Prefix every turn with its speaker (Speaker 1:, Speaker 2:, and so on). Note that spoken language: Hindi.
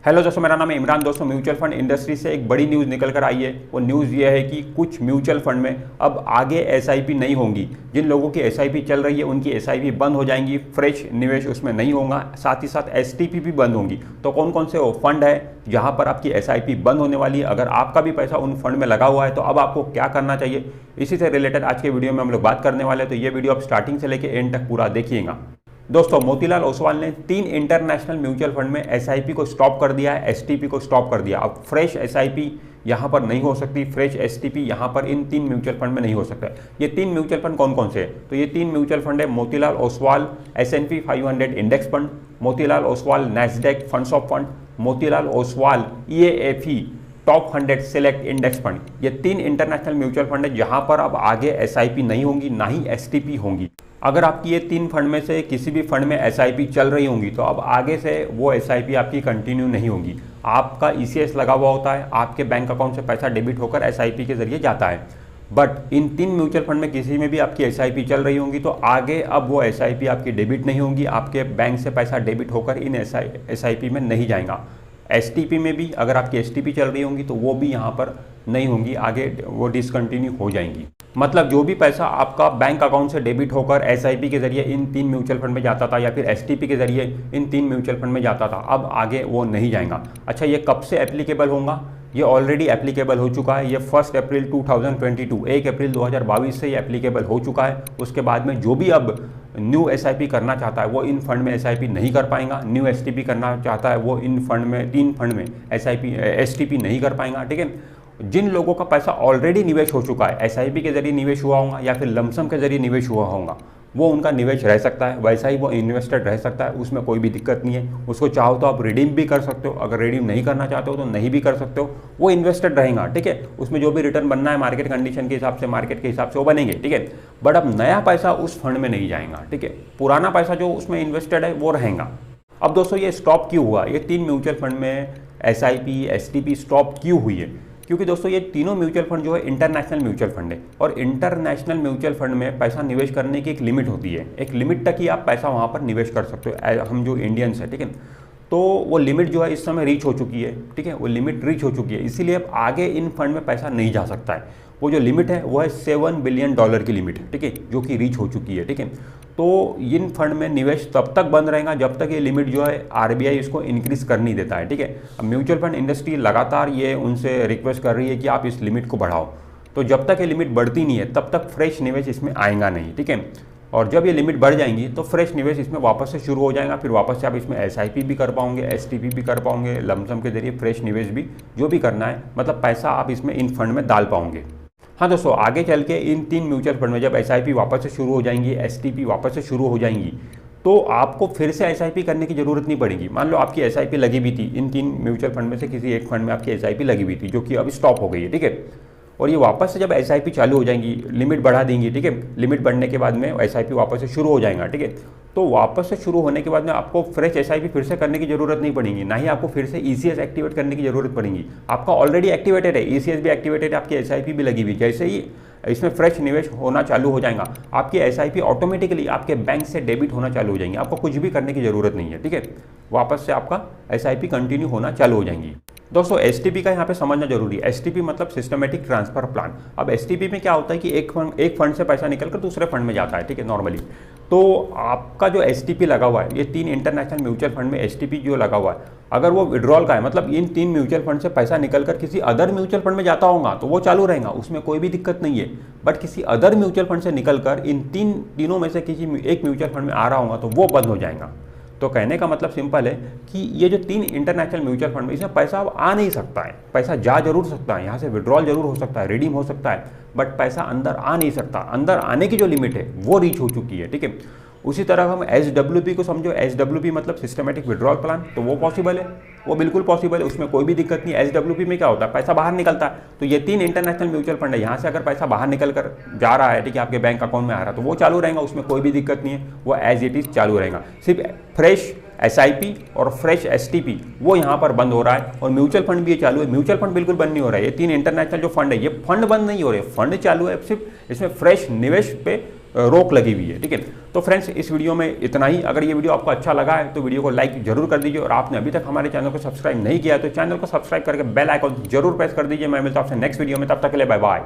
Speaker 1: हेलो दोस्तों, मेरा नाम है इमरान। दोस्तों, म्यूचुअल फंड इंडस्ट्री से एक बड़ी न्यूज़ निकल कर आई है। वो न्यूज़ ये है कि कुछ म्यूचुअल फंड में अब आगे एसआईपी नहीं होंगी। जिन लोगों की एसआईपी चल रही है उनकी एसआईपी बंद हो जाएंगी, फ्रेश निवेश उसमें नहीं होगा। साथ ही साथ एसटीपी भी बंद होंगी। तो कौन कौन से वो फंड है जहां पर आपकी एसआईपी बंद होने वाली है? अगर आपका भी पैसा उन फंड में लगा हुआ है तो अब आपको क्या करना चाहिए, इसी से रिलेटेड आज के वीडियो में हम लोग बात करने वाले हैं। तो ये वीडियो आप स्टार्टिंग से लेकर एंड तक पूरा देखिएगा। दोस्तों, मोतीलाल ओसवाल ने 3 इंटरनेशनल म्यूचुअल फंड में एसआईपी को स्टॉप कर दिया है, एसटीपी को स्टॉप कर दिया। अब फ्रेश एसआईपी यहां पर नहीं हो सकती, फ्रेश एसटीपी यहां पर इन 3 म्यूचुअल फंड में नहीं हो सकता। ये 3 म्यूचुअल फंड कौन कौन से हैं? तो ये 3 म्यूचुअल फंड है Motilal Oswal S&P 500 index fund, Motilal Oswal Nasdaq funds of fund, Motilal Oswal EAFE top 100 select index fund. ये 3 इंटरनेशनल म्यूचुअल फंड है जहां पर अब आगे एसआईपी नहीं होंगी, ना ही एसटीपी होंगी। अगर आपकी ये 3 फंड में से किसी भी फंड में एसआईपी चल रही होंगी तो अब आगे से वो एसआईपी आपकी कंटिन्यू नहीं होगी। आपका ECS लगा हुआ होता है, आपके बैंक अकाउंट से पैसा डेबिट होकर एसआईपी के जरिए जाता है। बट इन 3 म्यूचुअल फंड में किसी में भी आपकी एसआईपी चल रही होंगी तो आगे अब वो एसआईपी आपकी डेबिट नहीं होंगी, आपके बैंक से पैसा डेबिट होकर इन एसआईपी में नहीं जाएगा। एसटीपी में भी अगर आपकी एसटीपी चल रही होंगी तो वो भी यहाँ पर नहीं होंगी, आगे वो डिसकंटिन्यू हो जाएंगी। मतलब जो भी पैसा आपका बैंक अकाउंट से डेबिट होकर एसआईपी के जरिए इन 3 म्यूचुअल फंड में जाता था या फिर एसटीपी के जरिए इन 3 म्यूचुअल फंड में जाता था, अब आगे वो नहीं जाएगा। अच्छा, ये कब से एप्लीकेबल होगा? ये ऑलरेडी एप्लीकेबल हो चुका है। ये 1 अप्रैल 2022, 1 अप्रैल 2022 से ये एप्लीकेबल हो चुका है। उसके बाद में जो भी अब न्यू एसआईपी करना चाहता है वो इन फंड में एसआईपी नहीं कर पाएगा। न्यू एसटीपी करना चाहता है वो इन फंड में 3 फंड में एसटीपी नहीं कर पाएगा। ठीक है, जिन लोगों का पैसा ऑलरेडी निवेश हो चुका है, एसआईपी के जरिए निवेश हुआ होगा या फिर लमसम के जरिए निवेश हुआ होगा, वो उनका निवेश रह सकता है, वैसा ही वो इन्वेस्टेड रह सकता है, उसमें कोई भी दिक्कत नहीं है। उसको चाहो तो आप रिडीम भी कर सकते हो, अगर रिडीम नहीं करना चाहते हो तो नहीं भी कर सकते हो, वो इन्वेस्टेड रहेगा। ठीक है, उसमें जो भी रिटर्न बनना है मार्केट कंडीशन के हिसाब से, मार्केट के हिसाब से वो बनेंगे। ठीक है, बट अब नया पैसा उस फंड में नहीं जाएगा। ठीक है, पुराना पैसा जो उसमें इन्वेस्टेड है वो रहेगा। अब दोस्तों, ये स्टॉप क्यों हुआ? ये 3 म्यूचुअल फंड में एसआईपी एसटीपी स्टॉप क्यों हुई है? क्योंकि दोस्तों ये तीनों म्यूचुअल फंड जो है इंटरनेशनल म्यूचुअल फंड है और इंटरनेशनल म्यूचुअल फंड में पैसा निवेश करने की एक लिमिट होती है। एक लिमिट तक ही आप पैसा वहाँ पर निवेश कर सकते हो, हम जो इंडियंस है। ठीक है, तो वो लिमिट जो है इस समय रीच हो चुकी है। ठीक है, वो लिमिट रीच हो चुकी है, इसीलिए अब आगे इन फंड में पैसा नहीं जा सकता है। वो जो लिमिट है वो है $7 बिलियन की लिमिट है। ठीक है, जो कि रीच हो चुकी है। ठीक है, तो इन फंड में निवेश तब तक बंद रहेगा जब तक ये लिमिट जो है आरबीआई इसको इंक्रीज कर नहीं देता है। ठीक है, अब म्यूचुअल फंड इंडस्ट्री लगातार ये उनसे रिक्वेस्ट कर रही है कि आप इस लिमिट को बढ़ाओ। तो जब तक ये लिमिट बढ़ती नहीं है तब तक फ्रेश निवेश इसमें आएगा नहीं। ठीक है, और जब ये लिमिट बढ़ जाएंगी तो फ्रेश निवेश इसमें वापस से शुरू हो जाएगा। फिर वापस से आप इसमें एसआईपी भी कर पाओगे, एसटीपी भी कर पाओगे, लमसम के जरिए फ्रेश निवेश भी जो भी करना है, मतलब पैसा आप इसमें इन फंड में डाल पाओगे। हाँ दोस्तों, आगे चल के इन 3 म्यूचुअल फंड में जब एसआईपी वापस से शुरू हो जाएंगी, एसटीपी वापस से शुरू हो जाएंगी, तो आपको फिर से एसआईपी करने की जरूरत नहीं पड़ेगी। मान लो आपकी एसआईपी लगी हुई थी, इन 3 म्यूचुअल फंड में से किसी एक फंड में आपकी एसआईपी लगी हुई थी जो कि अब स्टॉप हो गई है। ठीक है, और ये वापस से जब एसआईपी चालू हो जाएंगी, लिमिट बढ़ा देंगी। ठीक है, लिमिट बढ़ने के बाद में एसआईपी वापस से शुरू हो जाएगा। ठीक है, तो वापस से शुरू होने के बाद में आपको फ्रेश एसआईपी फिर से करने की जरूरत नहीं पड़ेगी, ना ही आपको फिर से ECS एक्टिवेट करने की जरूरत पड़ेगी। आपका ऑलरेडी एक्टिवेटेड है, ECS भी एक्टिवेटेड है, आपकी एसआईपी भी लगी हुई। जैसे ही इसमें फ्रेश निवेश होना चालू हो जाएगा, आपकी एसआईपी ऑटोमेटिकली आपके बैंक से डेबिट होना चालू हो जाएंगी। आपको कुछ भी करने की जरूरत नहीं है। ठीक है, वापस से आपका एसआईपी कंटिन्यू होना चालू हो जाएंगी। दोस्तों, एसटीपी का यहाँ पे समझना जरूरी है। एसटीपी मतलब सिस्टमेटिक ट्रांसफर प्लान। अब एसटीपी में क्या होता है कि एक फंड से पैसा निकलकर दूसरे फंड में जाता है। ठीक है, नॉर्मली तो आपका जो एसटीपी लगा हुआ है, ये 3 इंटरनेशनल म्यूचुअल फंड में एसटीपी जो लगा हुआ है, अगर वो विड्रॉल का है, मतलब इन 3 म्यूचुअल फंड से पैसा निकलकर किसी अदर म्यूचुअल फंड में जाता होगा तो वो चालू रहेगा, उसमें कोई भी दिक्कत नहीं है। बट किसी अदर म्यूचुअल फंड से निकलकर इन तीनों में से किसी एक म्यूचुअल फंड में आ रहा होगा तो वो बंद हो जाएगा। तो कहने का मतलब सिंपल है कि ये जो 3 इंटरनेशनल म्यूचुअल फंड में इसमें पैसा अब आ नहीं सकता है। पैसा जा जरूर सकता है, यहाँ से विड्रॉल जरूर हो सकता है, रिडीम हो सकता है, बट पैसा अंदर आ नहीं सकता। अंदर आने की जो लिमिट है वो रीच हो चुकी है। ठीक है, उसी तरह हम SWP को समझो, SWP मतलब सिस्टमेटिक विड्रॉल प्लान, तो वो पॉसिबल है, वो बिल्कुल पॉसिबल है, उसमें कोई भी दिक्कत नहीं है। SWP में क्या होता है, पैसा बाहर निकलता है। तो ये 3 इंटरनेशनल म्यूचुअल फंड है, यहाँ से अगर पैसा बाहर निकल कर जा रहा है, ठीक है, आपके बैंक अकाउंट में आ रहा है, तो वो चालू रहेगा, उसमें कोई भी दिक्कत नहीं है, वो एज इट इज चालू रहेगा। सिर्फ फ्रेश एसआईपी और फ्रेश एसटीपी वो यहाँ पर बंद हो रहा है, और म्यूचुअल फंड भी ये चालू है। म्यूचुअल फंड बिल्कुल बंद नहीं हो रहा है। ये 3 इंटरनेशनल जो फंड है, ये फंड बंद नहीं हो रहे, फंड चालू है, सिर्फ इसमें फ्रेश निवेश पे रोक लगी हुई है, ठीक है। तो फ्रेंड्स इस वीडियो में इतना ही। अगर ये वीडियो आपको अच्छा लगा है तो वीडियो को लाइक जरूर कर दीजिए, और आपने अभी तक हमारे चैनल को सब्सक्राइब नहीं किया तो चैनल को सब्सक्राइब करके बेल आइकन जरूर प्रेस कर दीजिए। मैं मिलता हूं आपसे नेक्स्ट वीडियो में, तब तक के लिए बाय बाय।